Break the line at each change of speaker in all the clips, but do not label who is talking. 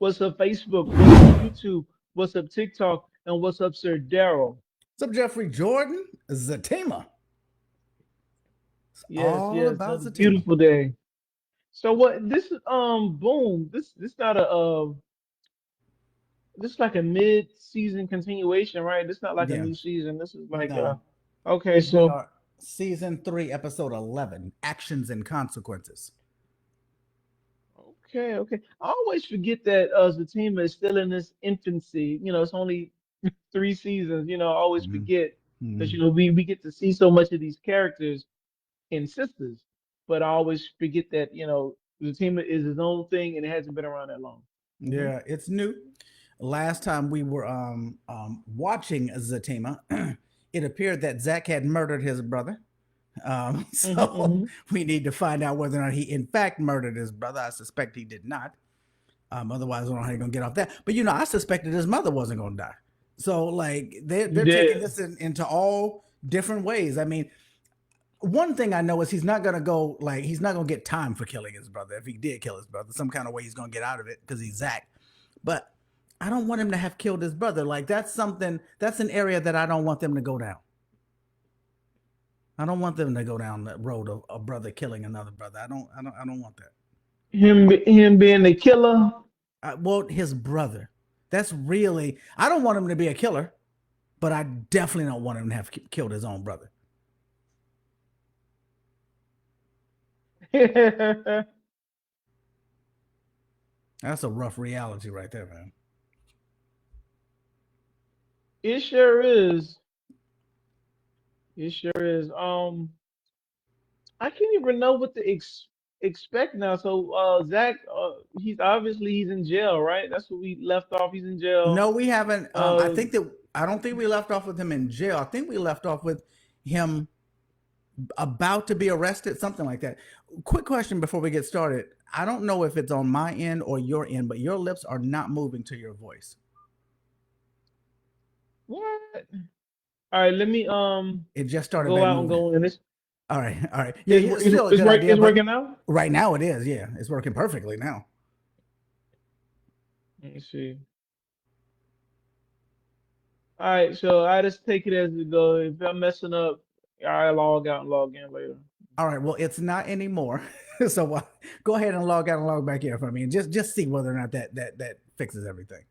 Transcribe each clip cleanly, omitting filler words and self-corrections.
What's up, Facebook? What's up, YouTube? What's up, TikTok? And what's up, Sir Daryl?
What's up, Jeffrey Jordan? Zatima. It's
Yes,
all
yes,
about
another
Zatima.
beautiful day. So what? This is boom. This not a this is like a mid-season continuation, right? This not like a
Yeah.
new season. This is like
No.
okay.
We
So
are season 3, episode 11, Actions and Consequences.
okay. I always forget that the team is still in this infancy. It's only 3 seasons. I always
Mhm.
forget because
Mhm.
we get to see so much of these characters and sisters, but I always forget that the team is his own thing and it hasn't been around that long. Hmm.
Yeah, it's new. Last time we were watching Zatima, it appeared that Zach had murdered his brother. So
Hmm.
we need to find out whether or not he in fact murdered his brother. I suspect he did not. Otherwise, I don't know how you're gonna get off that. But I suspected his mother wasn't gonna die. So like
You
they're taking
did.
this into all different ways. I mean, one thing I know is he's not gonna get time for killing his brother. If he did kill his brother, some kind of way he's gonna get out of it because he's Zach. But I don't want him to have killed his brother. Like that's an area that I don't want them to go down. I don't want them to go down that road of a brother killing another brother. I don't want that.
Him being the killer.
Well, his brother. That's really. I don't want him to be a killer, but I definitely don't want him to have killed his own brother.
It
That's a rough reality right there, man.
sure is. It sure is. I can't even know what to expect now. So, Zach, he's in jail, right? That's what we left off. He's in jail.
No, we haven't.
Uh,
I don't think we left off with him in jail. I think we left off with him about to be arrested, something like that. Quick question before we get started. I don't know if it's on my end or your end, but your lips are not moving to your voice.
what? All right, let me
It just started
go
back
out and
moving.
go in. This
All right. Yeah, yeah, it's still a
it's
good idea,
it's
but
working out.
right now it is. Yeah, it's working perfectly now.
Let me see. All right, so I just take it as it goes. If I'm messing up, I log out and log in later.
All right. Well, it's not anymore. So go ahead and log out and log back in for me, and just see whether or not that fixes everything.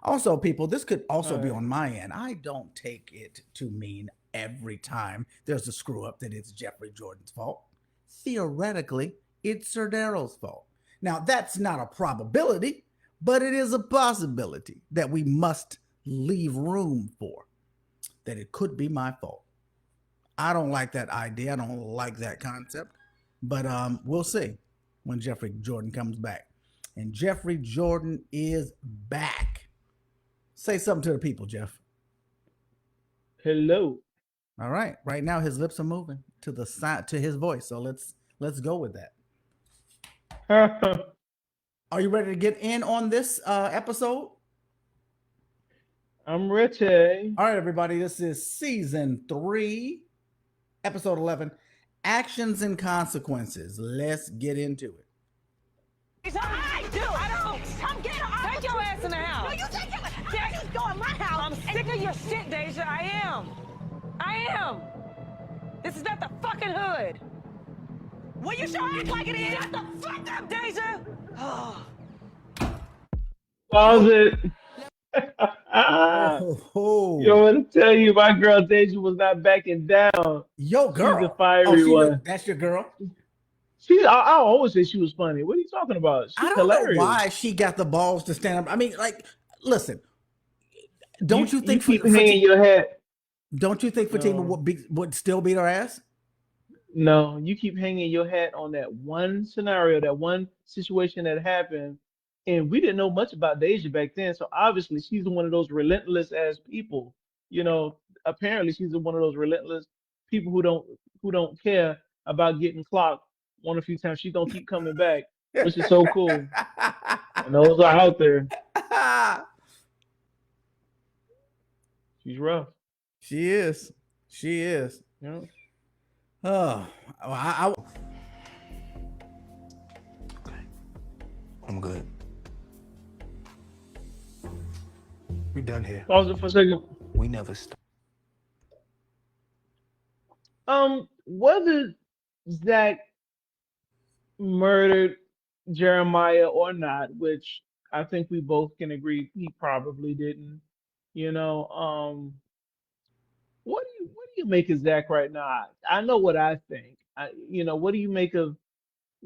Also, people, this could also
All
be
right.
on my end. I don't take it to mean every time there's a screw up that it's Jeffrey Jordan's fault. Theoretically, it's Sir Daryl's fault. Now, that's not a probability, but it is a possibility that we must leave room for, that it could be my fault. I don't like that idea. I don't like that concept, but we'll see when Jeffrey Jordan comes back. And Jeffrey Jordan is back. Say something to the people, Jeff.
Hello.
All right. Right now his lips are moving to the side to his voice. So let's go with that. Are you ready to get in on this episode?
I'm Richie.
All right, everybody. This is season 3, episode 11, Actions and Consequences. Let's get into it.
I do. I don't. Come get her. Take your ass in the house. No, you take your ass. You go in my house. I'm sick of your shit, Deja. I am. I am. This is not the fucking hood. Well, you sure act like it is. Shut the fuck up, Deja. Oh.
Pause it. You know
Oh,
what to tell you, my girl Deja was not backing down.
yo,
She's a
girl. Oh,
fiery one.
that's your girl.
I always say she was funny. What are you talking about?
I
She's
don't know
hilarious.
why she got the balls to stand up. I mean, like, listen.
You
Don't you
you
think
keep hanging your head.
Don't you think Fatima
No,
would still beat her ass?
no, you keep hanging your hat on that one scenario, that one situation that happened, and we didn't know much about Deja back then. So obviously, she's one of those relentless ass people. You know, apparently she's one of those relentless people who don't care about getting clocked one or few times. She's gonna keep coming back, which is so cool. And those are out there. She's rough.
She is. She is.
You know.
Oh,
Okay. I'm good. done here?
Pause it for a second.
We never stopped.
Whether Zach murdered Jeremiah or not, which I think we both can agree he probably didn't. You know, what do you make of Zach right now? I know what I think. What do you make of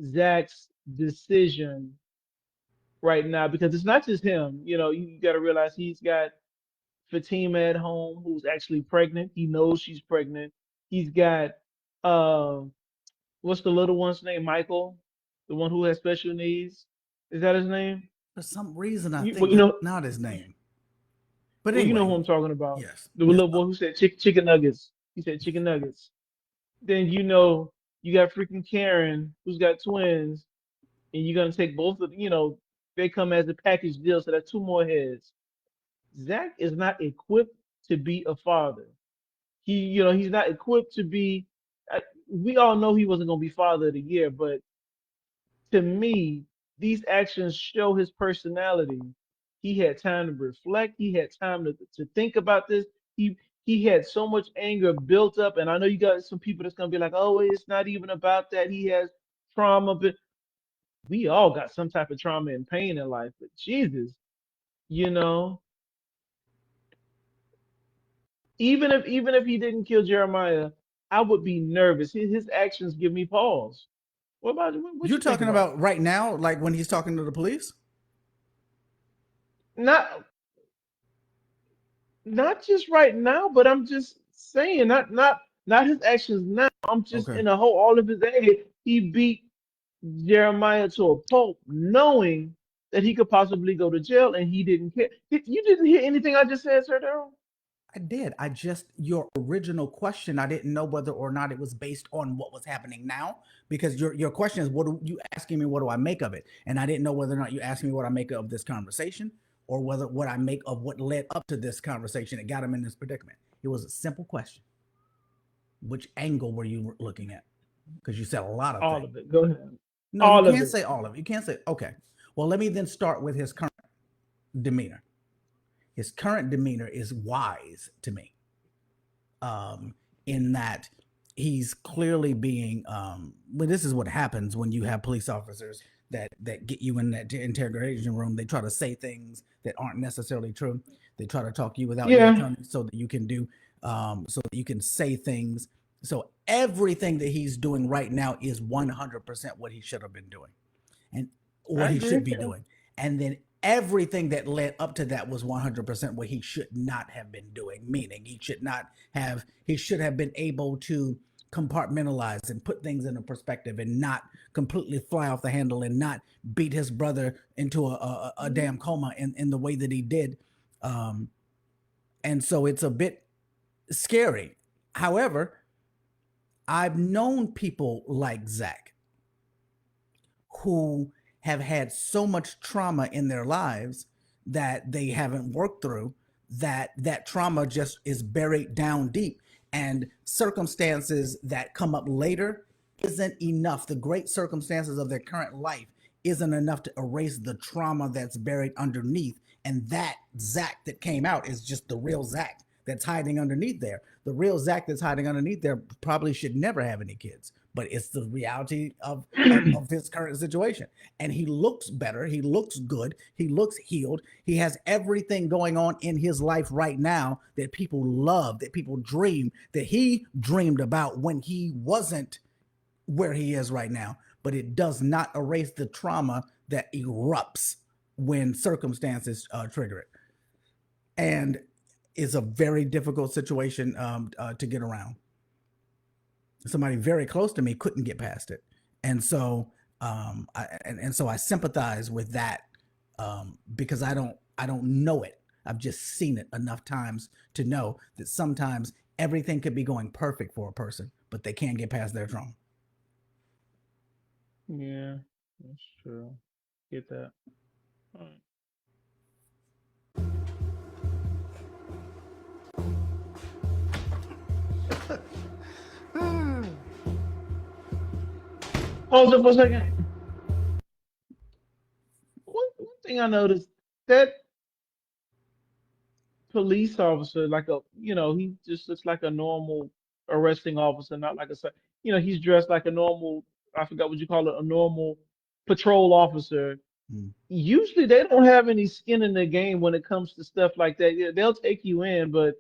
Zach's decision right now? Because it's not just him. You got to realize he's got Fatima at home who's actually pregnant. He knows she's pregnant. He's got uh, what's the little one's name? Michael, the one who has special needs. Is that his name?
For some reason, I
You,
think
well, you
that's
know,
not his name. But
well, you know
anyway,
who I'm talking about.
yes.
The
Yes.
little boy who said chicken nuggets. He said chicken nuggets. Then you got freaking Karen who's got twins, and you're gonna take both of they come as a package deal, so that's two more heads. Zach is not equipped to be a father. He's not equipped to be. We all know he wasn't gonna be father of the year, but to me, these actions show his personality. He had time to reflect. He had time to think about this. He he had so much anger built up, and I know you got some people that's gonna be like, "Oh, it's not even about that. He has trauma." But we all got some type of trauma and pain in life. But Jesus, you know, even if he didn't kill Jeremiah, I would be nervous. His actions give me pause. What about what
You're
you think
talking
about it?
about right now, like when he's talking to the police?
Not not just right now, but I'm just saying, not his actions now. I'm just
Okay.
in a whole all of his age. He beat Jeremiah to a pulp, knowing that he could possibly go to jail, and he didn't care. You didn't hear anything I just said, Sir Darrell?
I did. I just, your original question, I didn't know whether or not it was based on what was happening now. Because your question is, what do you asking me, what do I make of it? And I didn't know whether or not you asked me what I make of this conversation, or whether what I make of what led up to this conversation that got him in this predicament. It was a simple question. Which angle were you looking at? Because you said a lot of
All
things.
of it. Go ahead.
No, you
All of
can't
it.
say all of it. You can't say, okay. Well, let me then start with his current demeanor. His current demeanor is wise to me, in that he's clearly being, well, this is what happens when you have police officers that get you in that interrogation room. They try to say things that aren't necessarily true. They try to talk to you without your
Yeah,
attorney so that you can do, so that you can say things. So everything that he's doing right now is 100% what he should have been doing and
I
what he
agree.
should be doing. And then everything that led up to that was 100% what he should not have been doing, meaning he should have been able to compartmentalize and put things in a perspective and not completely fly off the handle and not beat his brother into a damn coma in the way that he did. Um, and so it's a bit scary. However, I've known people like Zach who have had so much trauma in their lives that they haven't worked through, that trauma just is buried down deep, and circumstances that come up later isn't enough. The great circumstances of their current life isn't enough to erase the trauma that's buried underneath. And that Zach that came out is just the real Zach that's hiding underneath there. The real Zach that's hiding underneath there probably should never have any kids, but it's the reality of his current situation. And he looks better. He looks good. He looks healed. He has everything going on in his life right now that people love, that people dream, that he dreamed about when he wasn't where he is right now. But it does not erase the trauma that erupts when circumstances trigger it. And it's a very difficult situation to get around. Somebody very close to me couldn't get past it, and so so I sympathize with that, because I don't know it. I've just seen it enough times to know that sometimes everything could be going perfect for a person, but they can't get past their trauma.
yeah, that's true. Get that. All right. Pause it for a second. One thing I noticed that police officer, like a, he just looks like a normal arresting officer, not like he's dressed like a normal, I forgot what you call it, a normal patrol officer.
Mm.
Usually they don't have any skin in the game when it comes to stuff like that. Yeah, they'll take you in, but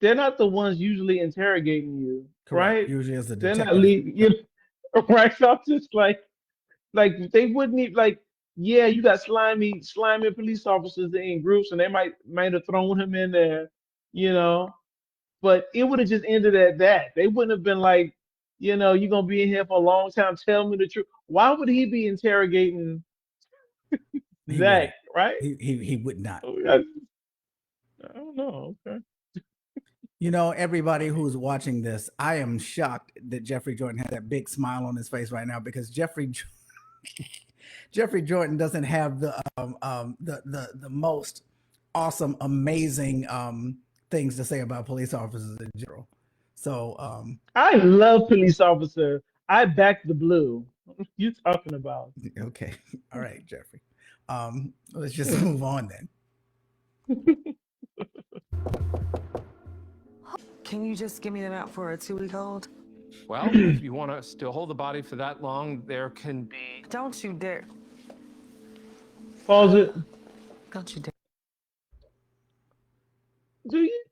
they're not the ones usually interrogating you,
Correct.
right?
Usually as a
They're not
detective.
leaving
Yep.
you, right? So I'm just like they wouldn't even like. Yeah, you got slimy police officers in groups, and they might have thrown him in there, you know. But it would have just ended at that. They wouldn't have been like, you're gonna be in here for a long time. Tell me the truth. Why would he be interrogating
He
Zach,
wouldn't.
right?
He would not.
I don't know. Okay.
You know, everybody who's watching this, I am shocked that Jeffrey Jordan has that big smile on his face right now because Jeffrey Jordan doesn't have the most awesome, amazing things to say about police officers in general. So
I love police officer. I back the blue. What you talking about?
okay, all right, Jeffrey. Let's just move on then.
Can you just give me them out for a 2-week hold?
Well, if you want us to hold the body for that long, there can be...
Don't you dare.
Pause it.
Don't you dare.
Do you?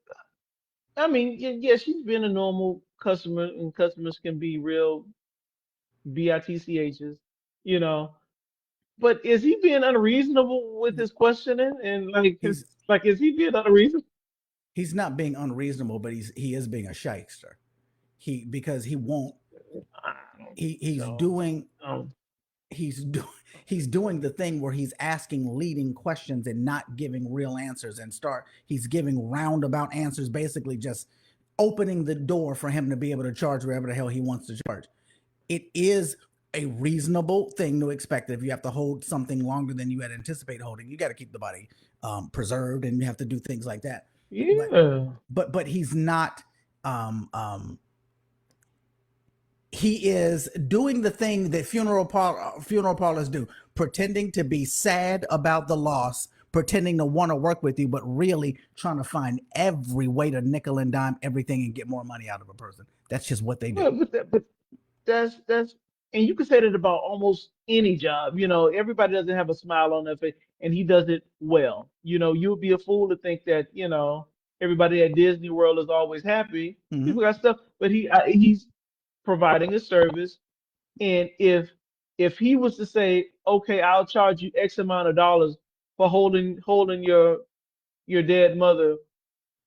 I mean, yeah, she's been a normal customer, and customers can be real bitchs, you know. But is he being unreasonable with his questioning and
He's
is he being unreasonable?
he's not being unreasonable, but he is being a shyster. Because he won't.
I don't
He
think
he's
so.
doing
Um,
he's do, he's doing the thing where he's asking leading questions and not giving real answers he's giving roundabout answers, basically just opening the door for him to be able to charge wherever the hell he wants to charge. It is a reasonable thing to expect. If you have to hold something longer than you had anticipated holding, you got to keep the body preserved, and you have to do things like that.
yeah.
But he's not he is doing the thing that funeral parlors do, pretending to be sad about the loss, pretending to want to work with you, but really trying to find every way to nickel and dime everything and get more money out of a person. That's just what they do.
But that's and you can say that about almost any job. Everybody doesn't have a smile on their face, and he does it well. You would be a fool to think that everybody at Disney World is always happy.
Mm-hmm.
People got stuff, but he's providing a service, and if he was to say, okay, I'll charge you X amount of dollars for holding your dead mother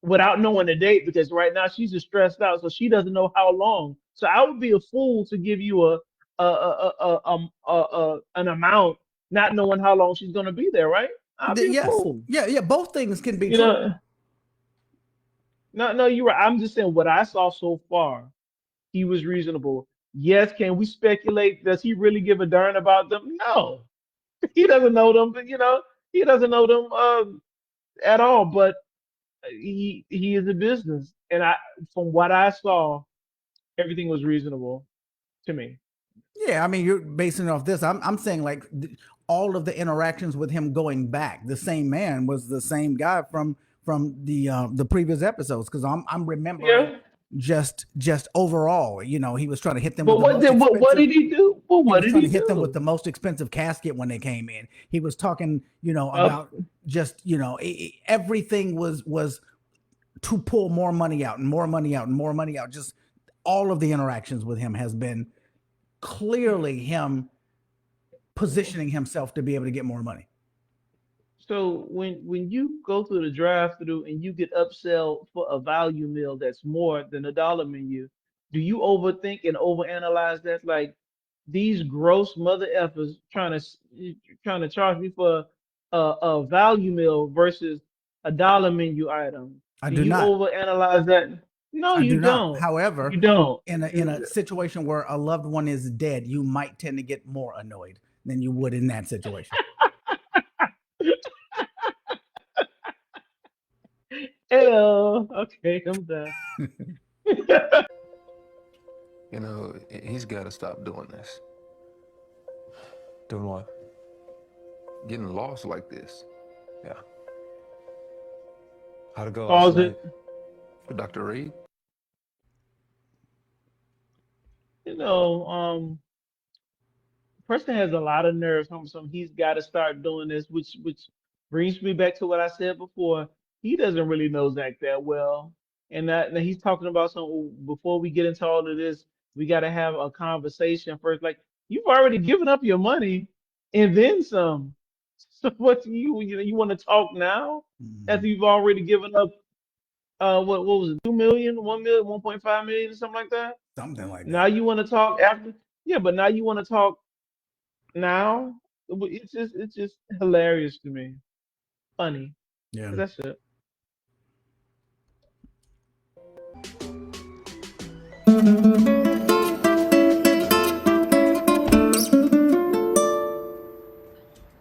without knowing the date, because right now she's just stressed out, so she doesn't know how long. So I would be a fool to give you an amount not knowing how long she's going to be there, right? I'll be a
Yes,
fool.
yeah. Both things can be
You
true.
know, no, you're right. I'm just saying what I saw so far, he was reasonable. Yes, can we speculate? Does he really give a darn about them? No, he doesn't know them. But he doesn't know them at all. But he is a business, and from what I saw, everything was reasonable to me.
Yeah, I mean, you're basing it off this. I'm saying like all of the interactions with him going back, the same man was the same guy from the previous episodes, because I'm remembering
Yeah.
just overall, he was trying to hit them with
But
the most
what
expensive.
did he do? Well,
He
what
was
did
trying
he
to hit them with
do?
the most expensive casket when they came in. He was talking,
Uh,
about just everything was to pull more money out and more money out and more money out. Just all of the interactions with him has been clearly him positioning himself to be able to get more money.
so when you go through the drive-through and you get upsell for a value meal that's more than a dollar menu, do you overthink and overanalyze that? Like these gross mother effers trying to charge me for a value meal versus a dollar menu item.
I
Do
do
you
not.
overanalyze that? No,
I
you
do not.
don't. You
However,
don't.
in a situation where a loved one is dead, you might tend to get more annoyed than you would in that situation.
Hello. Okay, I'm done.
He's got to stop doing this.
Doing what?
Getting lost like this.
Yeah.
How'd it go
Pause
last night?
it.
For Dr. Reed?
You know, Preston has a lot of nerve. He's got to start doing this, which brings me back to what I said before. He doesn't really know Zach that well, and that he's talking about some. Before we get into all of this, we got to have a conversation first. Like you've already given up your money, and then some. So what you want to talk now
Mhm.
after you've already given up? What was it? 2 million, 1 million, 1.5 million, something like that.
Something like
Now
that.
you want to talk after? Yeah, but now you want to talk now. It's just hilarious to me, funny.
Yeah.
That's it.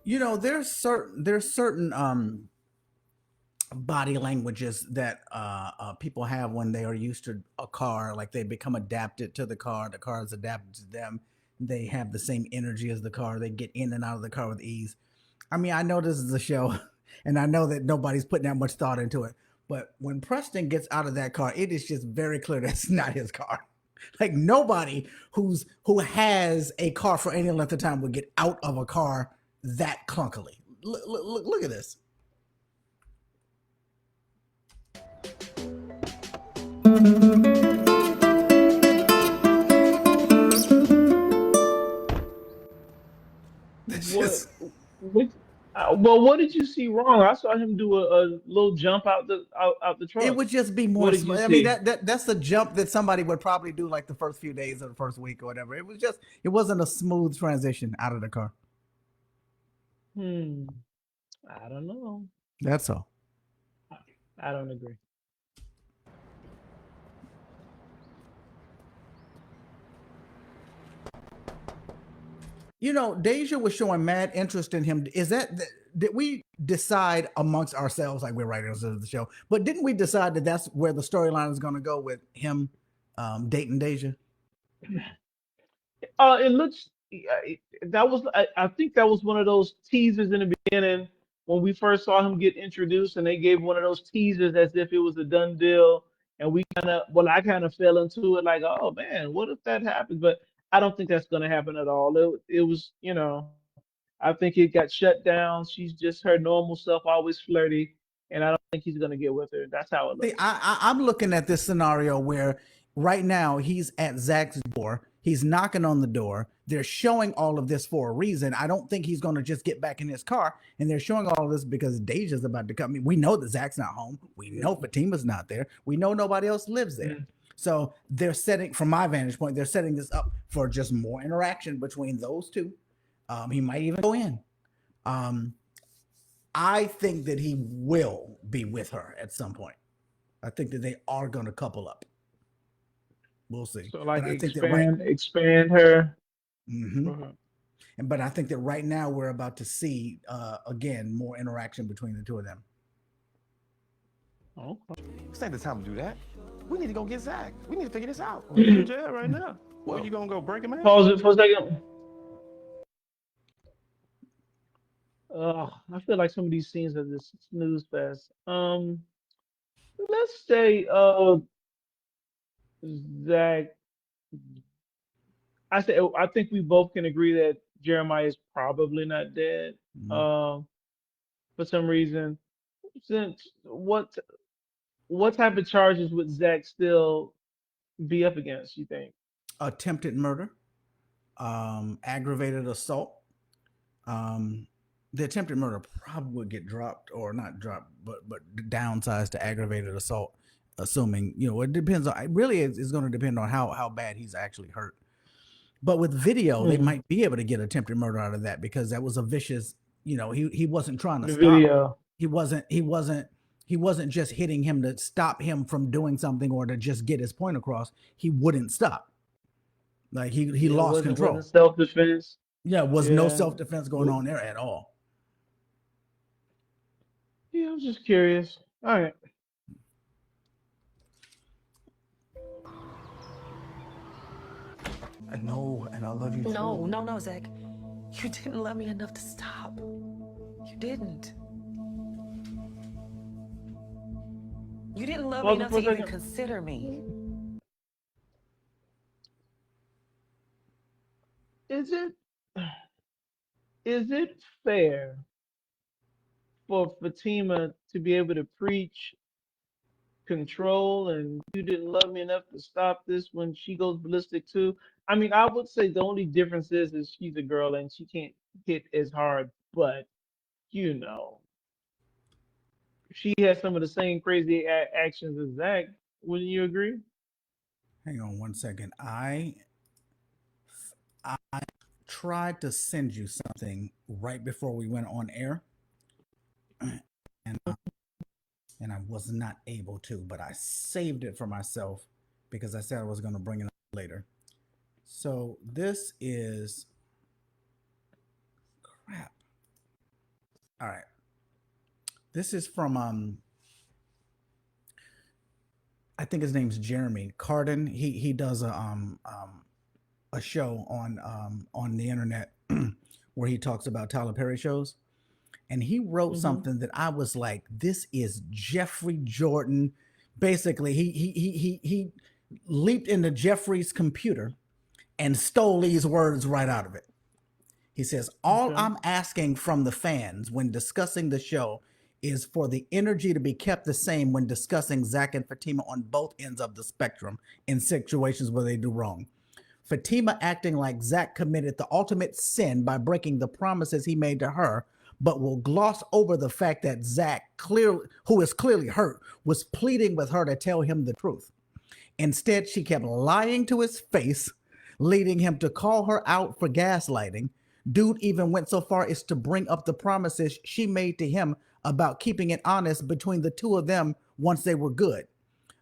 There's certain body languages that people have when they are used to a car, like they become adapted to the car is adapted to them. They have the same energy as the car. They get in and out of the car with ease. I mean, I know this is a show, and I know that nobody's putting that much thought into it. But when Preston gets out of that car, it is just very clear that's not his car. Like nobody who has a car for any length of time would get out of a car that clunkily. Look at this. It's
What?
just
What? Well, what did you see wrong? I saw him do a little jump out the
it
truck.
would just be more
What did you
smooth. I mean,
see?
that's a jump that somebody would probably do like the first few days of the first week or whatever. It wasn't a smooth transition out of the car.
Hmm. I don't know.
That's all.
I don't agree.
Deja was showing mad interest in him. Did we decide amongst ourselves, like we're writers of the show, but didn't we decide that that's where the storyline is going to go with him dating Deja?
It looks that was I think that was one of those teasers in the beginning when we first saw him get introduced, and they gave one of those teasers as if it was a done deal, and I kind of fell into it like, oh man, what if that happens? But I don't think that's going to happen at all. It was, I think it got shut down. She's just her normal self, always flirty, and I don't think he's going to get with her. That's how it
See,
looks.
I'm looking at this scenario where right now he's at Zach's door. He's knocking on the door. They're showing all of this for a reason. I don't think he's going to just get back in his car. And they're showing all of this because Deja's about to come. I mean, we know that Zach's not home. We know Fatima's not there. We know nobody else lives there.
Mm.
So they're setting, from my vantage point, they're setting this up for just more interaction between those two. He might even go in. Um, I think that he will be with her at some point. I think that they are going to couple up. We'll see.
So
But
like
I think that right,
expand her.
hmm
Uh-huh.
but I think that right now we're about to see again more interaction between the two of them.
Okay.
This ain't the time to do that. We need to go get Zach. We need to figure this out. He's in jail right now. Where you gonna go break him out?
Pause it for a second. I feel like some of these scenes are just snooze fest. Let's say Zach. I think we both can agree that Jeremiah is probably not dead.
Mhm.
For some reason, since what type of charges would Zach still be up against? You think?
Attempted murder, aggravated assault. Um, the attempted murder probably would get dropped or not dropped, but downsized to aggravated assault. Assuming it depends on. It really is going to depend on how bad he's actually hurt. But with video, they
Hmm.
might be able to get attempted murder out of that because that was a vicious. He wasn't trying to
The
stop.
video.
He wasn't just hitting him to stop him from doing something or to just get his point across. He wouldn't stop. Like he
Yeah,
lost
wasn't
control.
self defense.
Yeah, was no
Yeah.
self-defense going on there at all.
Yeah, I'm just curious. All right.
I know, and I love you too.
No, no, no, Zach. You didn't love me enough to stop. You didn't. You didn't love me
Pause it
enough
for
to
a
even
second.
consider me.
Is it is it fair for Fatima to be able to preach control and you didn't love me enough to stop this when she goes ballistic too? I mean, I would say the only difference is she's a girl and she can't hit as hard, but you know, she has some of the same crazy actions as Zach. Wouldn't you agree?
Hang on one second. I tried to send you something right before we went on air, and and I was not able to, but I saved it for myself because I said I was going to bring it up later. So this is crap. All right. This is from I think his name's Jeremy Carden. He does a show on the internet where he talks about Tyler Perry shows. And he wrote
Mm-hmm.
something that I was like, this is Jeffrey Jordan. Basically, he leaped into Jeffrey's computer and stole these words right out of it. He says, all
Okay.
I'm asking from the fans when discussing the show is for the energy to be kept the same when discussing Zach and Fatima on both ends of the spectrum in situations where they do wrong. Fatima acting like Zach committed the ultimate sin by breaking the promises he made to her, but will gloss over the fact that Zach, clearly, who is clearly hurt, was pleading with her to tell him the truth. Instead, she kept lying to his face, leading him to call her out for gaslighting. Dude even went so far as to bring up the promises she made to him about keeping it honest between the two of them once they were good.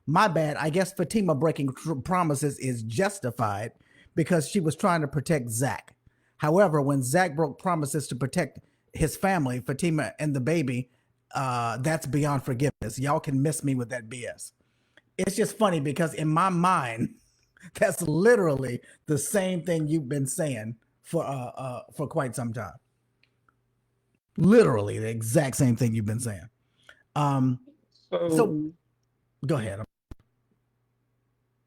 My bad. I guess Fatima breaking promises is justified because she was trying to protect Zach. However, when Zach broke promises to protect his family, Fatima and the baby, that's beyond forgiveness. Y'all can miss me with that BS. It's just funny because in my mind, that's literally the same thing you've been saying for quite some time. Literally the exact same thing you've been saying. Um, so
So
go ahead.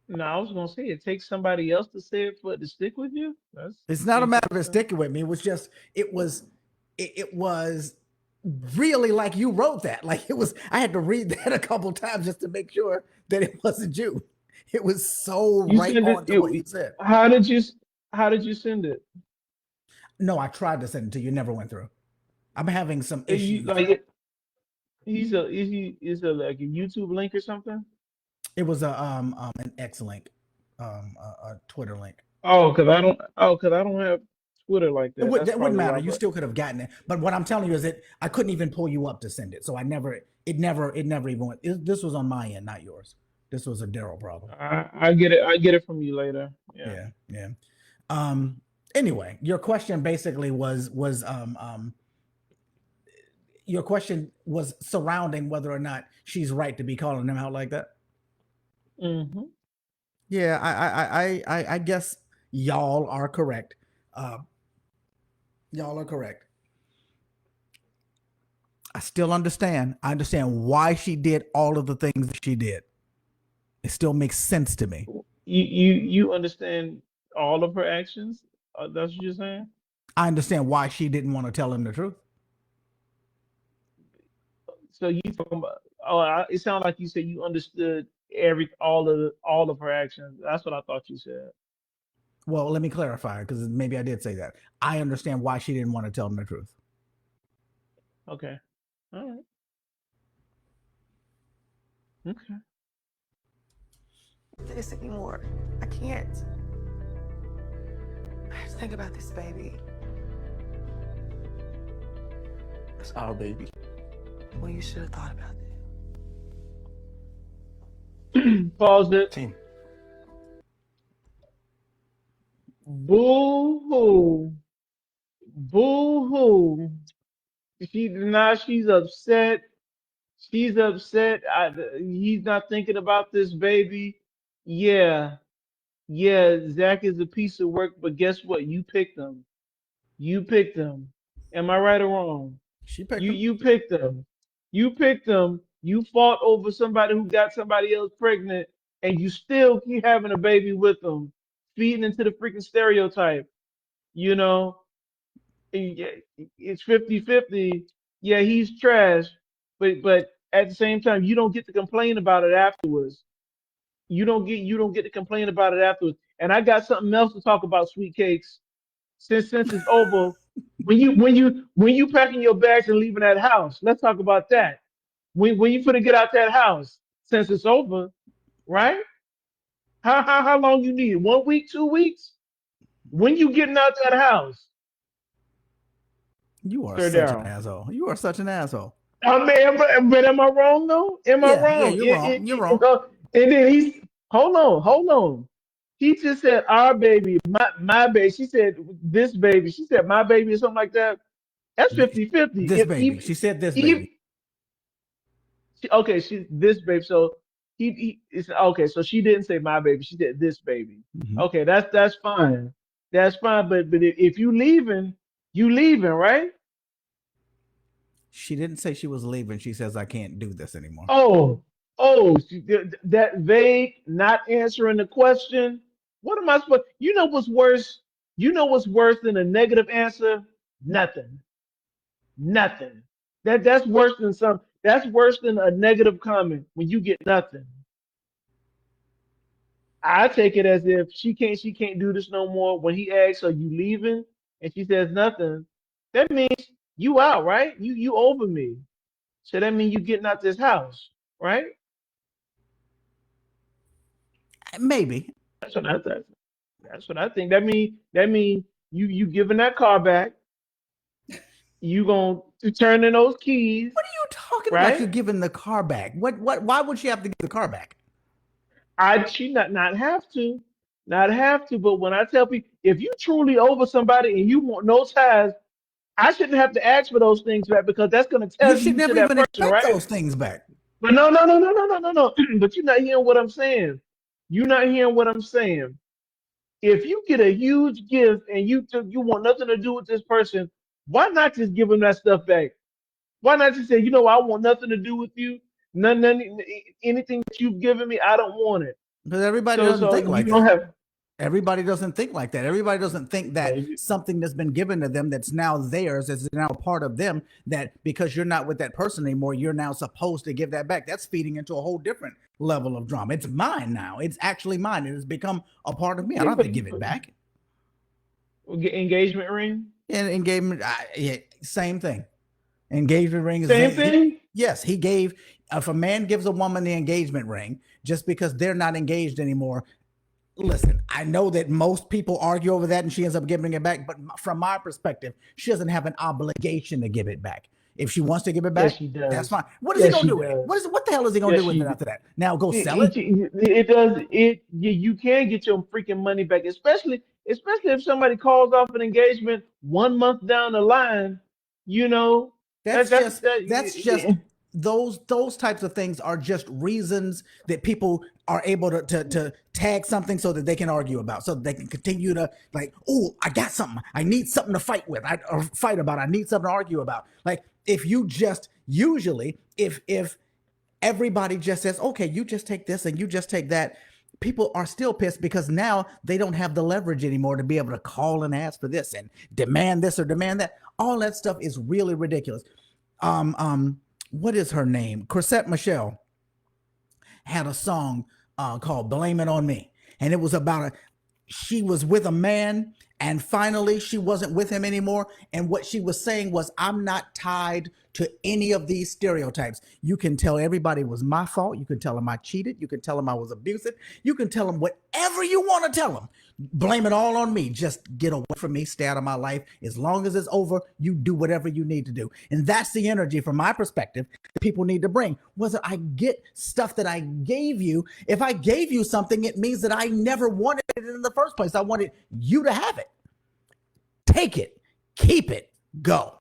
no, I was gonna say it takes somebody else to say it for it to stick with you. That's
It's not a matter of it
interesting.
sticking with me. It was just it was really like you wrote that. Like it was. I had to read that a couple times just to make sure that it wasn't you. It was so
You
right
send it,
on to what you said.
how did you how did you send it?
No, I tried to send it to you. Never went through. I'm having some
You
issues.
like is a like a YouTube link or something?
It was an X link, a Twitter link.
Cause I don't have Twitter like that. That's
That wouldn't
probably
matter.
why.
You
But
still could have gotten it. But what I'm telling you is that I couldn't even pull you up to send it. So it never even went. This was on my end, not yours. This was a Daryl problem.
I get it. I get it from you later. Yeah.
Yeah, yeah. Um. Anyway, your question basically was your question was surrounding whether or not she's right to be calling them out like that.
Mm-hmm.
Yeah, I guess y'all are correct. Uh, y'all are correct. I still understand. I understand why she did all of the things that she did. It still makes sense to me.
You understand all of her actions? That's what you're saying?
I understand why she didn't want to tell him the truth.
So you talking about? It sounded like you said you understood all of her actions. That's what I thought you said.
Well, let me clarify because maybe I did say that. I understand why she didn't want to tell him the truth.
Okay. All right. Okay.
Do this anymore. I can't. I have to think about this baby.
That's our baby.
Well, you should have thought about
Pause it.
Team.
Boo hoo. Boo hoo. She's upset. She's upset. He's not thinking about this baby. Yeah. Yeah, Zach is a piece of work, but guess what? You picked him. You picked him. Am I right or wrong?
She picked
You
him.
you picked him. You picked him. You fought over somebody who got somebody else pregnant, and you still keep having a baby with them, feeding into the freaking stereotype. You know, And yeah, it's 50-50. Yeah, he's trash, but at the same time, you don't get to complain about it afterwards. You don't get to complain about it afterwards. And I got something else to talk about, sweet cakes. Since it's over, when you packing your bags and leaving that house, let's talk about that. When you finna get out that house, since it's over, right? How long you need? 1 week, 2 weeks? When you getting out that house,
You are
Sir
such an
Darrell?
asshole. You are such an asshole.
I mean, but am I wrong though? Am I
Yeah,
wrong?
you're wrong. You're wrong.
And then he's hold on. He just said our baby, my baby. She said this baby. She said my baby or something like that. That's 50-50.
This baby. She said this
If
baby.
okay, she this baby. So he is okay. So she didn't say my baby. She said this baby.
Mhm.
Okay, that's fine. That's fine. But if you leaving, right?
She didn't say she was leaving. She says, I can't do this anymore.
That vague, not answering the question. What am I supposed? You know what's worse? You know what's worse than a negative answer? Nothing. Nothing. That's worse than some. That's worse than a negative comment when you get nothing. I take it as if she can't do this no more. When he asks, "Are you leaving?" and she says nothing, that means you out, right? You over me. So that means you getting out this house, right?
Maybe.
That's what I think. That's what I think. That mean you giving that car back. You gonna turn in those keys,
What are you talking about?
right?
You're giving the car back. Why would she have to give the car back?
She not have to, not have to. But when I tell people, if you truly over somebody and you want no ties, I shouldn't have to ask for those things back because that's gonna
You
tell
should
you to
never
that
even
person,
expect
right?
those things back.
But no. But you're not hearing what I'm saying. You're not hearing what I'm saying. If you get a huge gift and you want nothing to do with this person, why not just give them that stuff back? Why not just say, I want nothing to do with you. None, anything that you've given me, I don't want it.
Because everybody
So
doesn't
so
think
you
like
don't
that.
have.
Everybody doesn't think like that. Everybody doesn't think that
uh,
something that's been given to them that's now theirs is now a part of them, that because you're not with that person anymore, you're now supposed to give that back. That's feeding into a whole different level of drama. It's mine now. It's actually mine. It has become a part of me. I
Yeah,
don't have
but
to give it back.
get engagement ring,
And engagement, yeah, same thing. Engagement ring is the
same
same.
thing.
Yes, he gave. If a man gives a woman the engagement ring just because they're not engaged anymore, listen, I know that most people argue over that and she ends up giving it back, but from my perspective, she doesn't have an obligation to give it back. If she wants to give it
Yes,
back,
she
that's
does.
fine. What is he
Yes,
gonna
she
do with it?
does.
What the hell is he gonna
Yes,
do with it
she.
after that? Now go sell it?
It does it. You can get your freaking money back, especially if somebody calls off an engagement 1 month down the line. You know that
That's
that's
just
that.
that's just those types of things are just reasons that people are able to tag something so that they can argue about, so that they can continue to, like, oh, I got something, I need something to fight with, or fight about, I need something to argue about. Like, if you just usually if everybody just says, okay, you just take this and you just take that, people are still pissed because now they don't have the leverage anymore to be able to call and ask for this and demand this or demand that. All that stuff is really ridiculous. Um, um, what is her name? Chrisette Michelle had a song called "Blame It on Me," and it was about she was with a man and finally she wasn't with him anymore, and what she was saying was, I'm not tied to any of these stereotypes. You can tell everybody it was my fault, you can tell them I cheated, you can tell them I was abusive, you can tell them whatever you want to tell them, blame it all on me, just get away from me, stay out of my life. As long as it's over, you do whatever you need to do. And that's the energy, from my perspective, that people need to bring. Whether I get stuff that I gave you, if I gave you something, it means that I never wanted it in the first place. I wanted you to have it. Take it, keep it, go.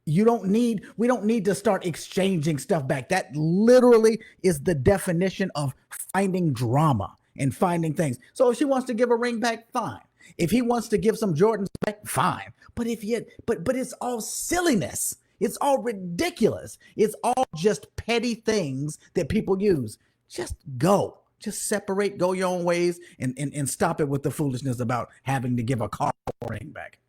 We don't need to start exchanging stuff back. That literally is the definition of finding drama and finding things. So if she wants to give a ring back, fine. If he wants to give some Jordans back, fine. But but it's all silliness. It's all ridiculous. It's all just petty things that people use. Just go. Just separate, go your own ways, and stop it with the foolishness about having to give a car ring back.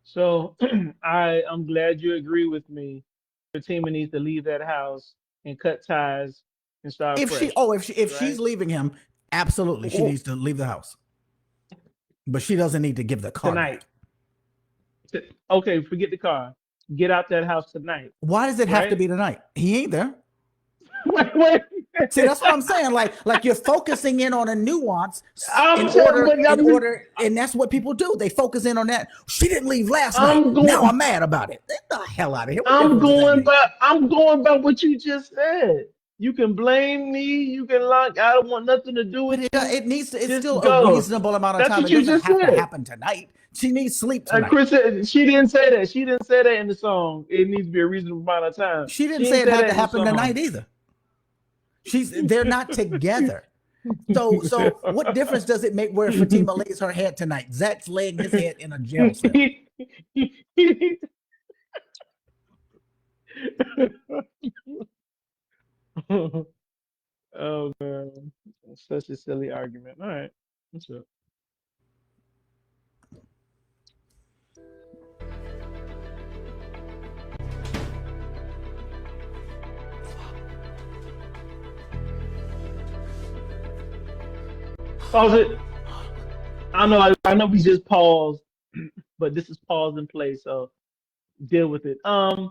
So I'm glad you agree with me. Fatima needs to leave that house and cut ties and start
If
fresh.
if
right?
she's leaving him, absolutely, she needs to leave the house. But she doesn't need to give the car
Tonight.
back.
Okay, forget the car. Get out that house tonight.
Why does it have to
Right?
be tonight? He ain't there.
Wait.
See, that's what I'm saying. Like you're focusing in on a nuance
I'm
in
telling-
order,
but
in order, and that's what people do. They focus in on that. She didn't leave last night.
I'm going-
Now I'm mad about it. Get the hell out of here. What
I'm
difference does that
going
make?
by what you just said. You can blame me. You can lock. I don't want nothing to do with
But
it.
it needs to. It's
Just
still
go.
a reasonable amount of
That's
time.
what
It
you
doesn't
just
have to
said.
happen tonight. She needs sleep tonight.
Chris said she didn't say that. She didn't say that in the song. It needs to be a reasonable amount of time.
She didn't say it had
that
to
in the
happen
song.
tonight either. They're not together. So what difference does it make where Fatima lays her head tonight? Zach's laying his head in a jail cell.
Oh man, such a silly argument. All right, what's up? Pause it. I know we just paused, but this is pause in place, so deal with it. I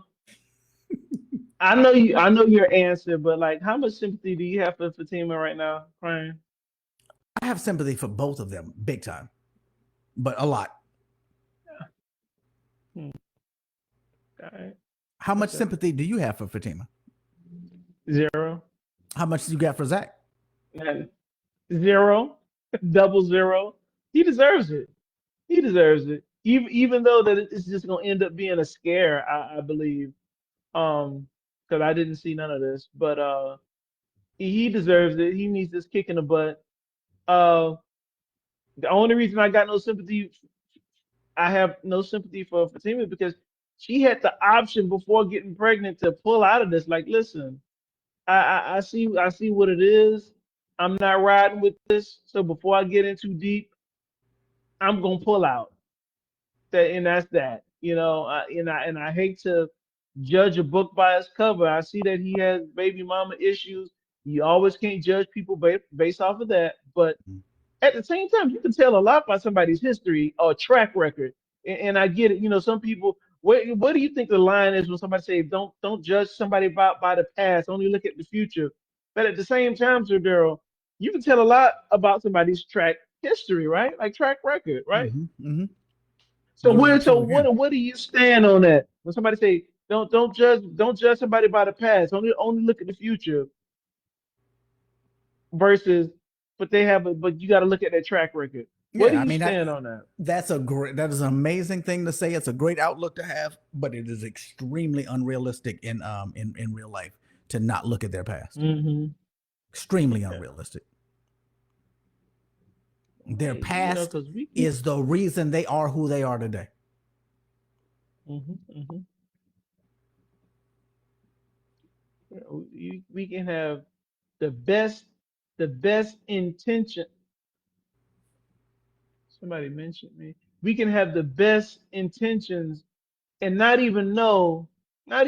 know your answer, but like, how much sympathy do you have for Fatima right now, crying?
I have sympathy for both of them, big time, but a lot.
All right.
How much
Okay.
sympathy do you have for Fatima?
0.
How much do you got for Zach?
And 0, double 0. He deserves it. He deserves it. Even though that it's just gonna end up being a scare, I believe. Because I didn't see none of this, but he deserves it. He needs this kick in the butt. The only reason I have no sympathy for Fatima because she had the option before getting pregnant to pull out of this. Like, listen, I see what it is. I'm not riding with this. So before I get in too deep, I'm gonna pull out. That's that. And I hate to judge a book by its cover. I see that he has baby mama issues. You always can't judge people based off of that. But at the same time, you can tell a lot by somebody's history or track record. And I get it. Some people. What do you think the line is when somebody say don't judge somebody by the past, only look at the future? But at the same time, Sir Daryl, you can tell a lot about somebody's track history, right? Like track record, right?
Mm-hmm, mm-hmm.
So
Again.
what do you stand on that? When somebody say don't judge somebody by the past, only look at the future versus but you got to look at their track record. What do
Yeah, I
you
mean,
stand on that?
that is an amazing thing to say. It's a great outlook to have, but it is extremely unrealistic in real life to not look at their past.
Mm-hmm.
Extremely unrealistic. Their past
'cause
is the reason they are who they are today.
Mm-hmm, mm-hmm. We can have the best intention. Somebody mentioned me. We can have the best intentions and not even know, that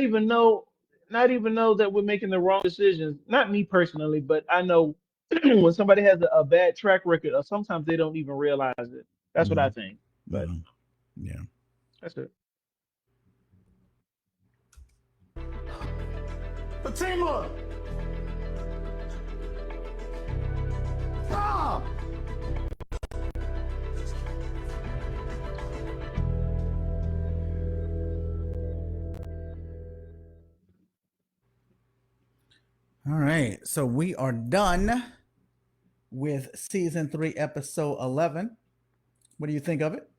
we're making the wrong decisions. Not me personally, but I know when somebody has a bad track record, or sometimes they don't even realize it. That's what I think. But
yeah,
that's it.
Fatima! Stop!
All right, so we are done with season 3, episode 11. What do you think of it?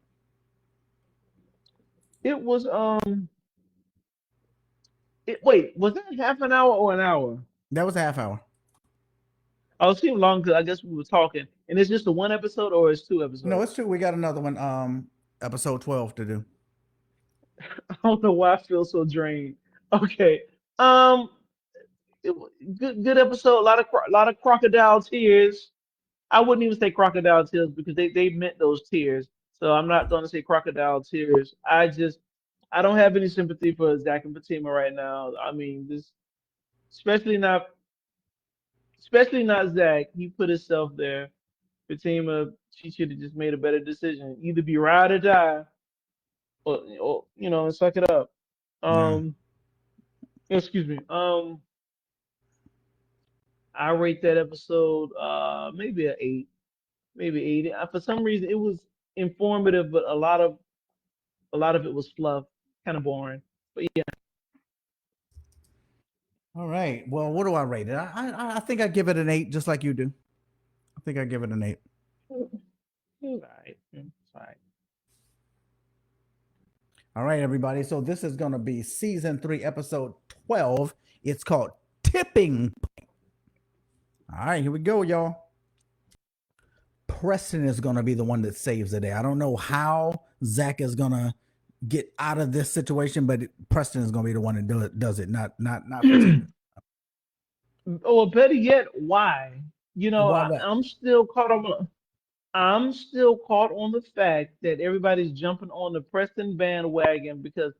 It was wait, was that half an hour or an hour?
That was a half hour.
I was seeing long because I guess we were talking. And it's just a one episode or it's 2 episodes?
No, it's 2. We got another one, episode 12 to do.
I don't know why I feel so drained. Okay. Um, good episode. A lot of crocodile tears. I wouldn't even say crocodile tears because they meant those tears. So I'm not going to say crocodile tears. I don't have any sympathy for Zach and Fatima right now. I mean, this especially not especially not Zach. He put himself there. Fatima, she should have just made a better decision. Either be ride or die, or suck it up.
Yeah.
Um, excuse me. I rate that episode maybe an 8, maybe 8. For some reason, it was informative, but a lot of it was fluff, kind of boring. But yeah,
All right. Well, what do I rate it? I think I give it an 8, just like you do. I think I give it an 8.
it's all right. It's all right.
All right, everybody. So this is going to be season 3, episode 12. It's called Tipping Point. All right, here we go, y'all. Preston is going to be the one that saves the day. I don't know how Zach is going to get out of this situation, but Preston is going to be the one that does it, not.
Or better yet, why?
Why what?
I'm still caught on the fact that everybody's jumping on the Preston bandwagon because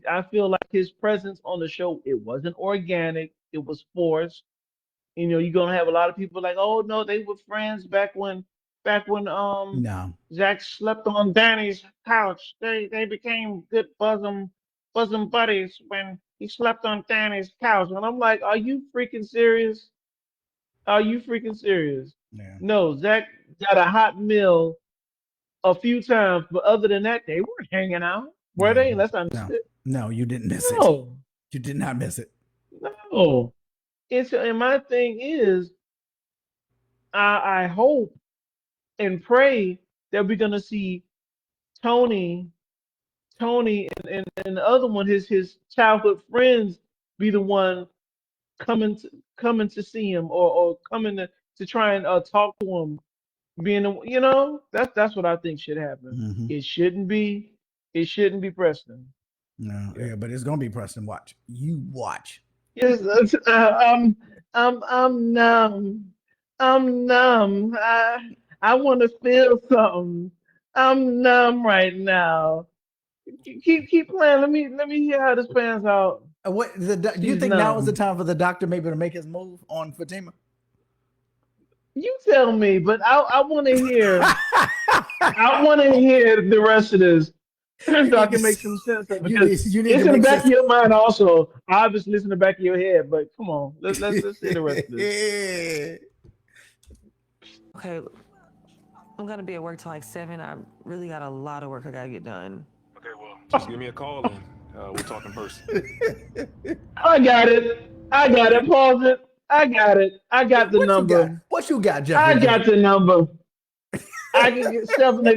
I feel like his presence on the show, it wasn't organic, it was forced. You're gonna have a lot of people like, oh no, they were friends back when
No.
Zach slept on Danny's couch. They became good bosom buddies when he slept on Danny's couch. And I'm like, are you freaking serious? Are you freaking serious?
Yeah.
No, Zach got a hot meal a few times, but other than that, they weren't hanging out. Were they? Unless I missed
No.
it.
No, you didn't miss it.
No,
You did not miss it.
no. And my thing is, I hope and pray that we're gonna see Tony, and the other one, his childhood friends, be the one coming to see him, or coming to try and talk to him. That's what I think should happen.
Mm-hmm.
It shouldn't be Preston.
No,
Yeah.
yeah, but it's gonna be Preston. Watch. You watch.
Yes, I'm numb. I'm numb. I want to feel something. I'm numb right now. Keep playing. Let me hear how this pans out.
Do you
She's
think now is the
numb.
time for the doctor maybe to make his move on Fatima?
You tell me, but I want to hear. I want to hear the rest of this so I can make some sense of it. Because
You need
it's
to
in the
make
back of
sense.
your mind also. Obviously, it's in the back of your head. But come on, let's hear the rest of this.
Okay, I'm gonna be at work till like 7. I really got a lot of work I gotta get done.
Okay, well, just give me a call and we'll talk in person.
I got it. I got it. Pause it. I got it. I got the
What you got?
number.
What you got, Jeffrey?
I got the number. I can get 7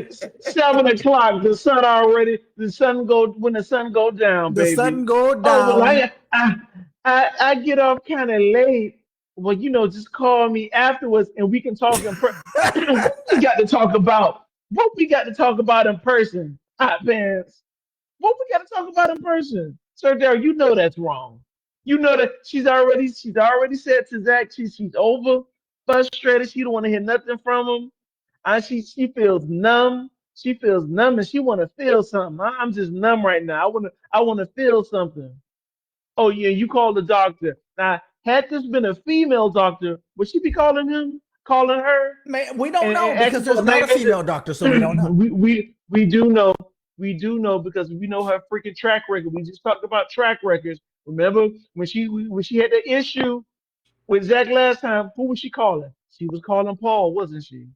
o'clock. The sun go when the sun go down,
The
baby.
sun go
Oh well,
down.
I get off kind of late. Well, just call me afterwards and we can talk in person. What we got to talk about? What we got to talk about in person? Hot pants. What we got to talk about in person? Sir Daryl, you know that's wrong. You know that she's already said to Zach she's over frustrated. She don't want to hear nothing from him. She feels numb. She feels numb and she want to feel something. I'm just numb right now. I want to feel something. Oh yeah, you call the doctor. Now, had this been a female doctor, would she be calling her,
Man, we don't
and
know
asking
because
for
there's
a
not a
name?
female doctor, so we don't know.
We do know because we know her freaking track record. We just talked about track records. Remember when she had the issue with Zach last time? Who was she calling? She was calling Paul, wasn't she?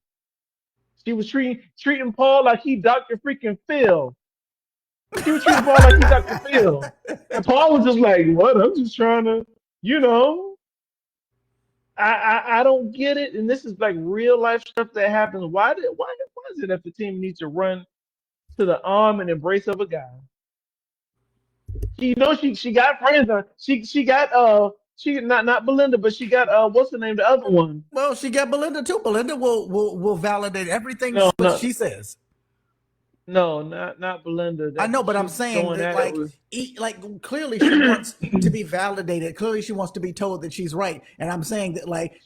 She was treating Paul like he Dr. freaking Phil. She was treating Paul like he Dr. Phil. And Paul was just like, what? I'm just trying to, you know, I don't get it. And this is like real life stuff that happens. Why is it that the team needs to run to the arm and embrace of a guy? She got friends. She got she not Belinda, but she got what's the name? The other one.
Well, she got Belinda too. Belinda will validate everything
No,
what
no.
she says.
No, not Belinda.
I
That
know, but I'm
she's
saying
going
that,
at it
like,
with.
like clearly she wants to be validated. Clearly, she wants to be told that she's right. And I'm saying that, like,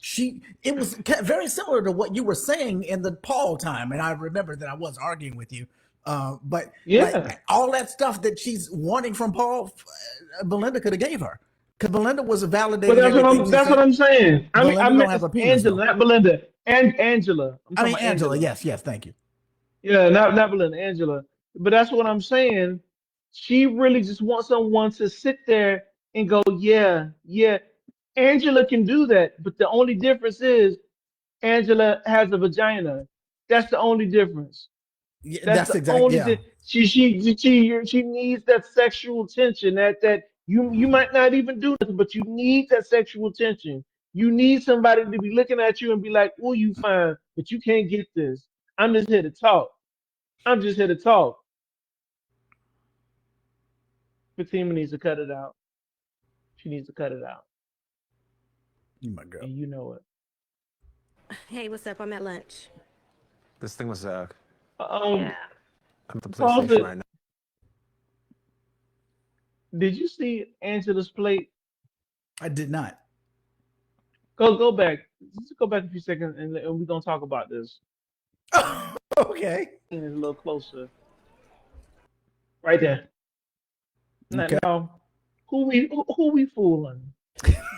it was very similar to what you were saying in the Paul time. And I remember that I was arguing with you. But like
Yeah,
all that stuff that she's wanting from Paul, Belinda could have gave her, because Belinda was
but
validating everything she
that's what
said.
I'm saying. I
Belinda don't
meant
have
it's
a penis though.
Angela, not Belinda, and Angela. I'm
I
talking
mean,
about
Angela.
Angela.
Yes, yes. Thank you.
Yeah, not Belinda, Angela. But that's what I'm saying. She really just wants someone to sit there and go, yeah, yeah. Angela can do that, but the only difference is Angela has a vagina. That's the only difference.
Yeah,
That's
that's
the
exact.
only
Yeah.
thing. She needs that sexual tension. That you might not even do this, but you need that sexual tension. You need somebody to be looking at you and be like, "Oh, you fine, but you can't get this. I'm just here to talk. I'm just here to talk." Fatima needs to cut it out. She needs to cut it out,
Oh my God.
and you know it.
Hey, what's up? I'm at lunch.
This thing was Zach.
Um,
I'm at the police
pause
station
it.
right now.
Did you see Angela's plate?
I did not.
Go back. Just go back a few seconds, and we're gonna talk about this.
Okay.
And it's a little closer, right there.
Okay.
Now, who we fooling?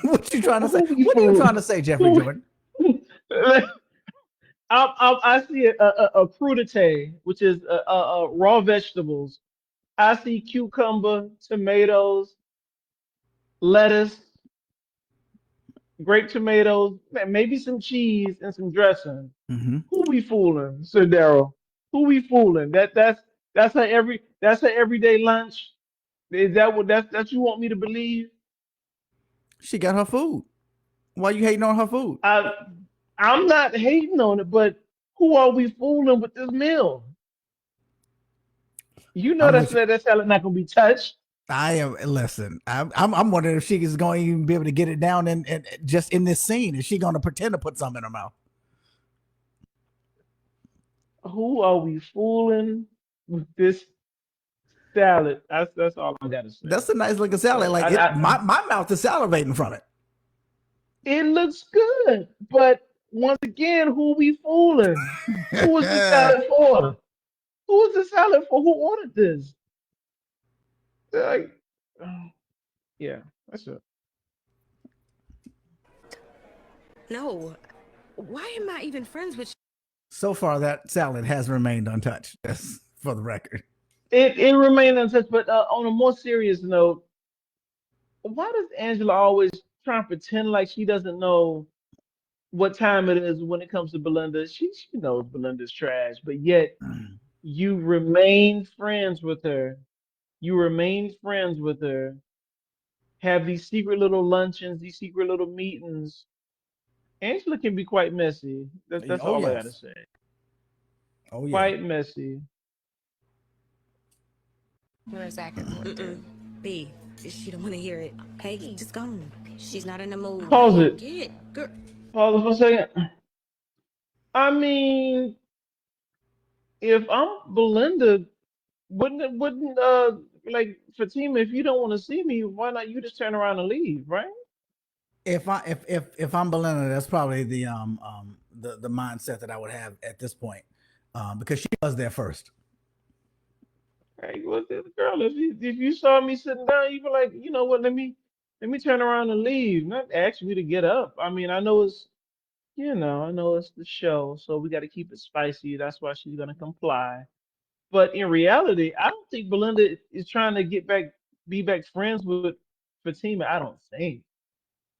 What you trying to say?
Who we
What are you trying
fooling?
to say, Jeffrey
Who?
Jordan?
I see a crudité, which is raw vegetables. I see cucumber, tomatoes, lettuce, grape tomatoes, maybe some cheese and some dressing.
Mm-hmm.
Who we fooling, Sir Darrell? Who we fooling? That's her everyday lunch. Is that what that's you want me to believe?
She got her food. Why you hating on her food?
I I'm not hating on it, but who are we fooling with this meal? You know
I'm with you.
that salad not gonna be touched.
I am. Listen, I'm wondering if she is going to even be able to get it down and just in this scene. Is she going to pretend to put something in her mouth?
Who are we fooling with this salad? That's all I gotta say.
That's a nice looking salad. Like my mouth is salivating from it.
It looks good, but once again, who we fooling? Who is the salad for? Who is the salad for? Who ordered this? Like, yeah, that's it.
No. Why am I even friends with
So far, that salad has remained untouched. That's for the record.
It remained untouched, but on a more serious note, why does Angela always try and pretend like she doesn't know what time it is when it comes to Belinda? She knows Belinda's trash, but yet you remain friends with her. You remain friends with her. Have these secret little luncheons, these secret little meetings. Angela can be quite messy. That's
Oh
all I gotta
yes.
say.
Oh yeah.
Quite messy.
where Zach is going? B, she don't want to hear it. Hey, just go on. She's not in the mood.
Pause it.
Get, girl.
Pause it for a second. I mean, if I'm Belinda, wouldn't like Fatima, if you don't want to see me, why not you just turn around and leave, right?
If I'm Belinda, that's probably the mindset that I would have at this point, because she was there first.
Hey, well, girl, if you saw me sitting down, you be like, you know what? Let me turn around and leave, not ask me to get up. I mean, I know it's the show, so we got to keep it spicy. That's why she's gonna comply. But in reality, I don't think Belinda is trying to be back friends with Fatima. I don't think.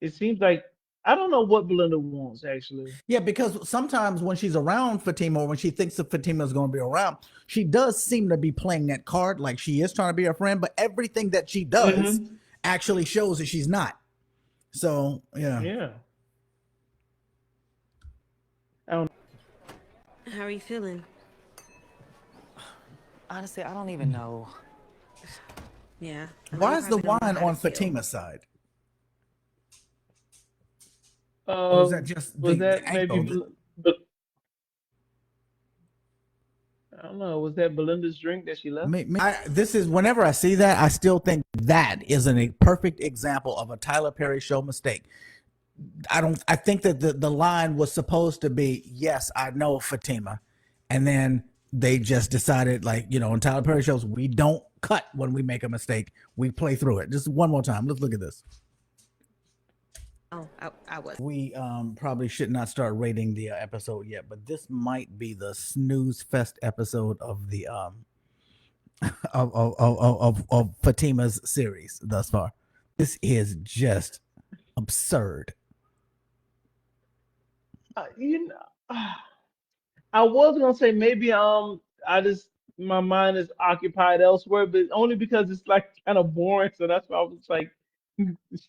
It seems like I don't know what Belinda wants actually.
Yeah, because sometimes when she's around Fatima, or when she thinks that Fatima is going to be around, she does seem to be playing that card like she is trying to be her friend, but everything that she does
Hmm.
actually shows that she's not. So yeah.
Yeah. I don't.
How are you feeling?
Honestly, I don't even know.
Yeah. I know
Why
you
is the
probably don't know
wine
how to
on
feel.
Fatima's side? Or is
Uh,
that just
was
the
that maybe?
angle?
But I don't know. Was that Belinda's drink that she left?
This is whenever I see that, I still think that is a perfect example of a Tyler Perry show mistake. I think that the line was supposed to be, yes, I know Fatima. And then they just decided, like, in Tyler Perry shows, we don't cut when we make a mistake. We play through it. Just one more time. Let's look at this.
Oh, I was.
We probably should not start rating the episode yet, but this might be the snooze fest episode of the of Fatima's series thus far. This is just absurd.
I was gonna say maybe I just my mind is occupied elsewhere, but only because it's like kind of boring. So that's why I was like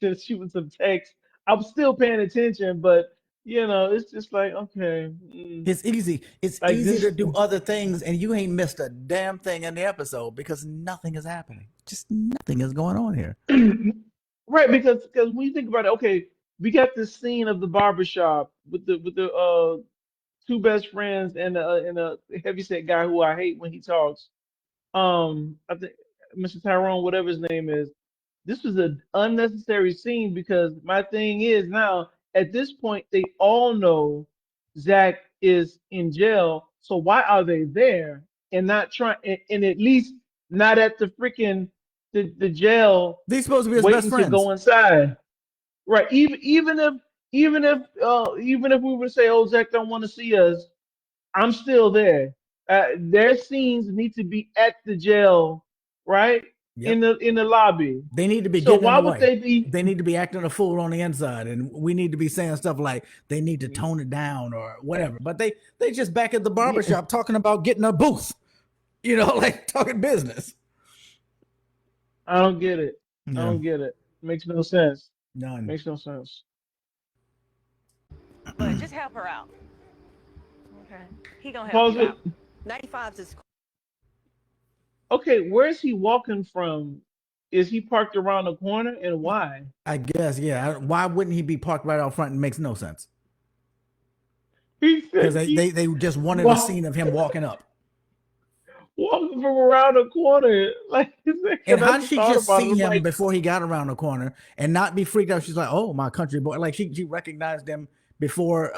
just shooting some text. I'm still paying attention, but it's just like okay.
It's easy. It's
Like
easy
this-
to do other things, and you ain't missed a damn thing in the episode because nothing is happening. Just nothing is going on here.
Right, because when you think about it, okay, we got this scene of the barbershop with the two best friends and a heavyset guy who I hate when he talks. I think Mr. Tyrone, whatever his name is. This was an unnecessary scene because my thing is now at this point they all know Zach is in jail, so why are they there and not trying and at least not at the freaking the jail
These supposed to be his
waiting
best friends.
to go inside? Right. Even if we would say, "Oh, Zach don't want to see us," I'm still there. Their scenes need to be at the jail, right?
Yep.
In the lobby.
They need to be
So
getting
why
in the
would
way.
they be?
They need to be acting a fool on the inside, and we need to be saying stuff like they need to tone it down or whatever. But they just back at the barbershop talking about getting a booth, like talking business.
I don't get it.
Yeah.
I don't get it. Makes no sense.
None.
Makes no sense.
But just help her out. Okay. He gonna
Pause
help you
it.
out. 95's is
Okay, where's he walking from? Is he parked around the corner, and why?
I guess, yeah. Why wouldn't he be parked right out front? It makes no sense.
He
Because
said
they just wanted a scene of him walking up.
walking from around the corner. Like,
And how did she just see him
like,
before he got around the corner and not be freaked out? She's like, "Oh, my country boy!" Like she recognized him before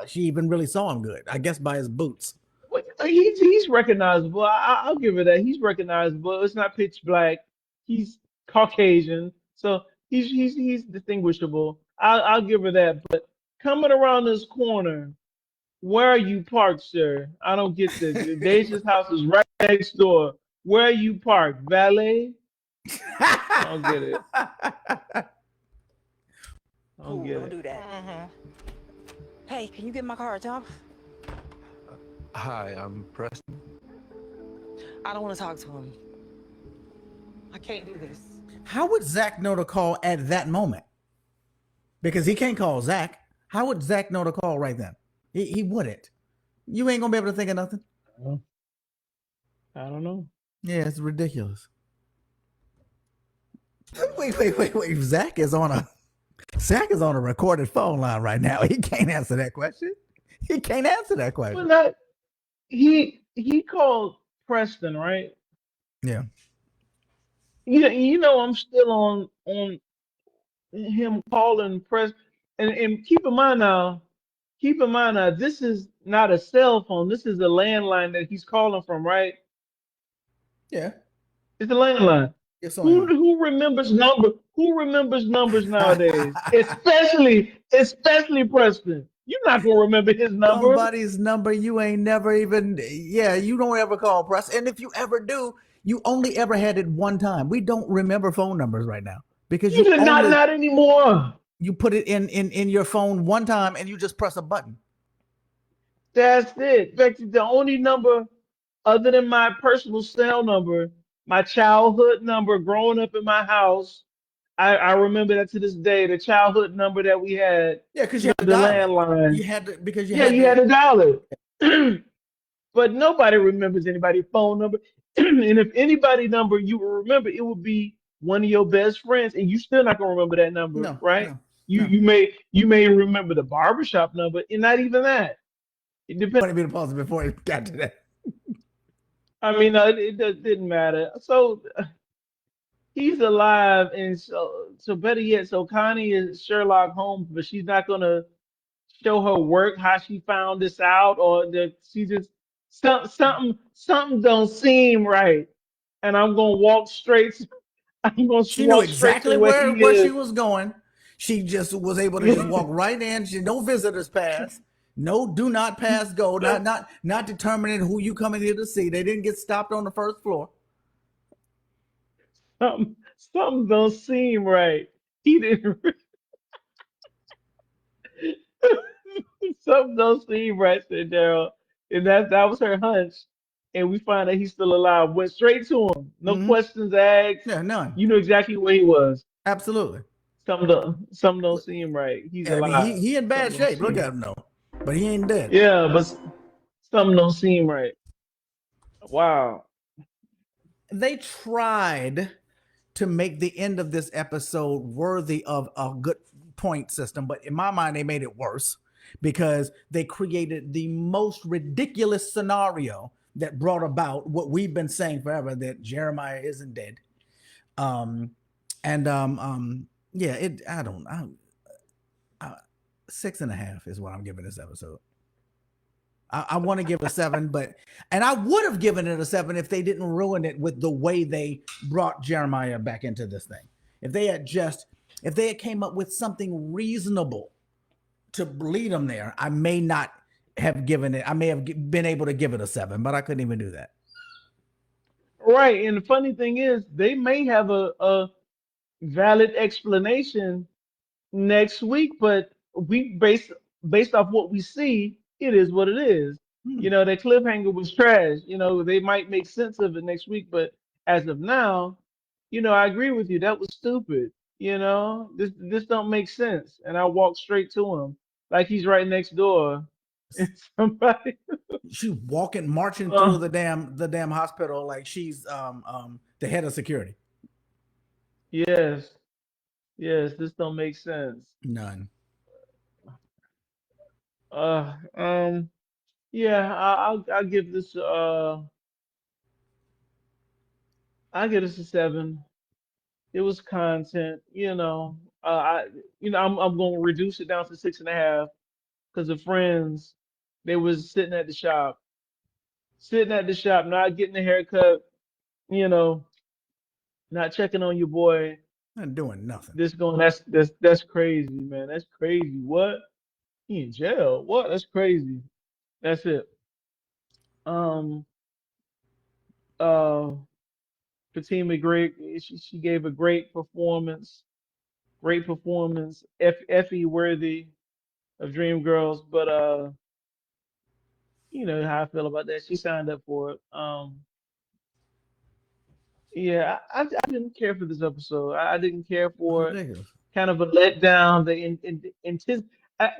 she even really saw him good. I guess by his boots.
he's recognizable. I'll give it that. He's recognizable. It's not pitch black. He's Caucasian, so he's distinguishable. I'll give her that. But coming around this corner, where are you parked, sir? I don't get this. Deja's house is right next door. Where are you parked? Valet? I don't get it. I don't get
don't
it.
do that. Hey, can you get my car, Tom?
Hi, I'm Preston.
I don't want to talk to him. I can't do this.
How would Zach know to call at that moment? Because he can't call Zach. How would Zach know to call right then? He wouldn't. You ain't gonna be able to think of nothing.
I don't know.
Yeah, it's ridiculous. Wait. Zach is on a recorded phone line right now. He can't answer that question. He can't answer that question.
Well, not he called Preston, right?
Yeah.
I'm still on him calling Preston, and keep in mind now, this is not a cell phone. This is a landline that he's calling from, right?
Yeah.
It's a landline.
Yes,
Who remembers numbers? Who remembers numbers nowadays? especially Preston. You're not gonna remember his number.
Somebody's number you ain't never even. Yeah, you don't ever call Preston, and if you ever do, you only ever had it one time. We don't remember phone numbers right now because
You did not anymore.
You put it in your phone one time and you just press a button.
That's it. In fact, the only number other than my personal cell number, my childhood number growing up in my house, I remember that to this day, the childhood number that we had.
Yeah, because you had
the
to dial
landline.
it. You had to because you
you had to dial it. But nobody remembers anybody's phone number. And if anybody number you will remember, it would be one of your best friends, and you still not gonna remember that number,
No,
right?
no.
You may remember the barbershop number, and not even that. It depends.
Want me to pause it before it got to that?
I mean, it didn't matter. So he's alive, and so better yet, so Connie is Sherlock Holmes, but she's not gonna show her work how she found this out, or that she just something don't seem right, and I'm gonna walk straight. I'm gonna
She knew
walk straight to
exactly
where he
where she
is.
was going. She just was able to just walk right in. She no visitors pass, no do not pass go, not determining who you coming here to see. They didn't get stopped on the first floor.
Something don't seem right. He didn't. Something don't seem right, said Daryl, and that was her hunch. And we find that he's still alive. Went straight to him, no
Mm-hmm.
questions asked.
Yeah, none.
You know exactly where he was.
Absolutely.
Something don't seem right. He's
I mean,
alive.
he in bad
Something don't
shape. Look
seem.
at him though, but he ain't dead.
Yeah, but something don't seem right. Wow.
They tried to make the end of this episode worthy of a good point system, but in my mind, they made it worse because they created the most ridiculous scenario that brought about what we've been saying forever, that Jeremiah isn't dead. And yeah, I don't know. 6.5 is what I'm giving this episode. I want to give it a 7, and I would have given it a 7 if they didn't ruin it with the way they brought Jeremiah back into this thing. If they had came up with something reasonable to lead them there, I may not have given it. I may have been able to give it a 7, but I couldn't even do that.
Right. And the funny thing is, they may have a valid explanation next week, but we based off what we see, it is what it is.
Hmm.
You know, that cliffhanger was trash. You know, they might make sense of it next week, but as of now, I agree with you. That was stupid. This don't make sense. And I walked straight to him like he's right next door. And somebody,
She marching through
uh,
the damn hospital like she's the head of security.
yes, yes, this don't make sense.
None.
Uh, um, yeah, I'll give this I give this a 7. It was content, I'm gonna reduce it down to 6.5 because the friends, they was sitting at the shop, not getting a haircut, you know, not checking on your boy.
Not doing nothing.
That's crazy, man. That's crazy. What? He in jail? What? That's crazy. That's it. Um, uh, Fatima, great. She gave a great performance. Great performance. Effie worthy of Dreamgirls, but you know how I feel about that. She signed up for it. Yeah, I didn't care for this episode. I didn't care
That's
for it.
ridiculous.
Kind of a letdown.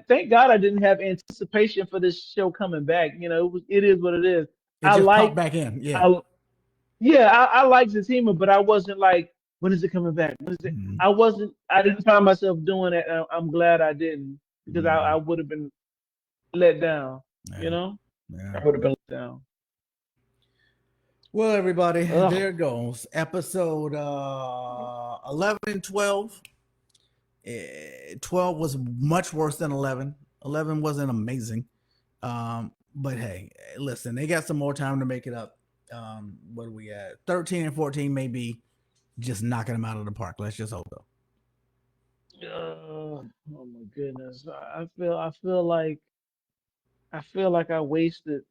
Thank God I didn't have anticipation for this show coming back. It is what it is.
It
I
just popped
like,
back in. Yeah.
I yeah, I like Zatima, but I wasn't like, when is it coming back? When is it?
Mhm.
I didn't find myself doing it. And I'm glad I didn't because I
Mhm.
would have been let down. You
Yeah.
know,
Yeah.
I would have been let down.
Well, everybody,
Ugh.
there it goes. Episode 11 and 12. 12 was much worse than 11. 11 wasn't amazing. But hey, listen, they got some more time to make it up. What are we at? 13 and 14 may be just knocking them out of the park. Let's just hope though.
Oh my goodness. I feel like I wasted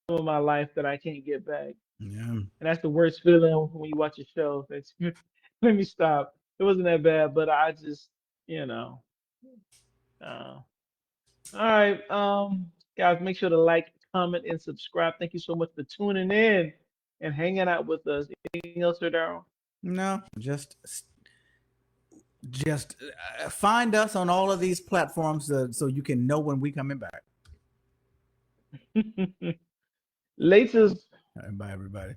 some of my life that I can't get back.
Yeah.
And that's the worst feeling when you watch a show. Let me stop. It wasn't that bad, but I just, you know. Uh, all right. Guys, make sure to like, comment, and subscribe. Thank you so much for tuning in and hanging out with us. Anything else, Daryl?
No, just find us on all of these platforms so you can know when we coming back.
Latest.
All right, bye everybody.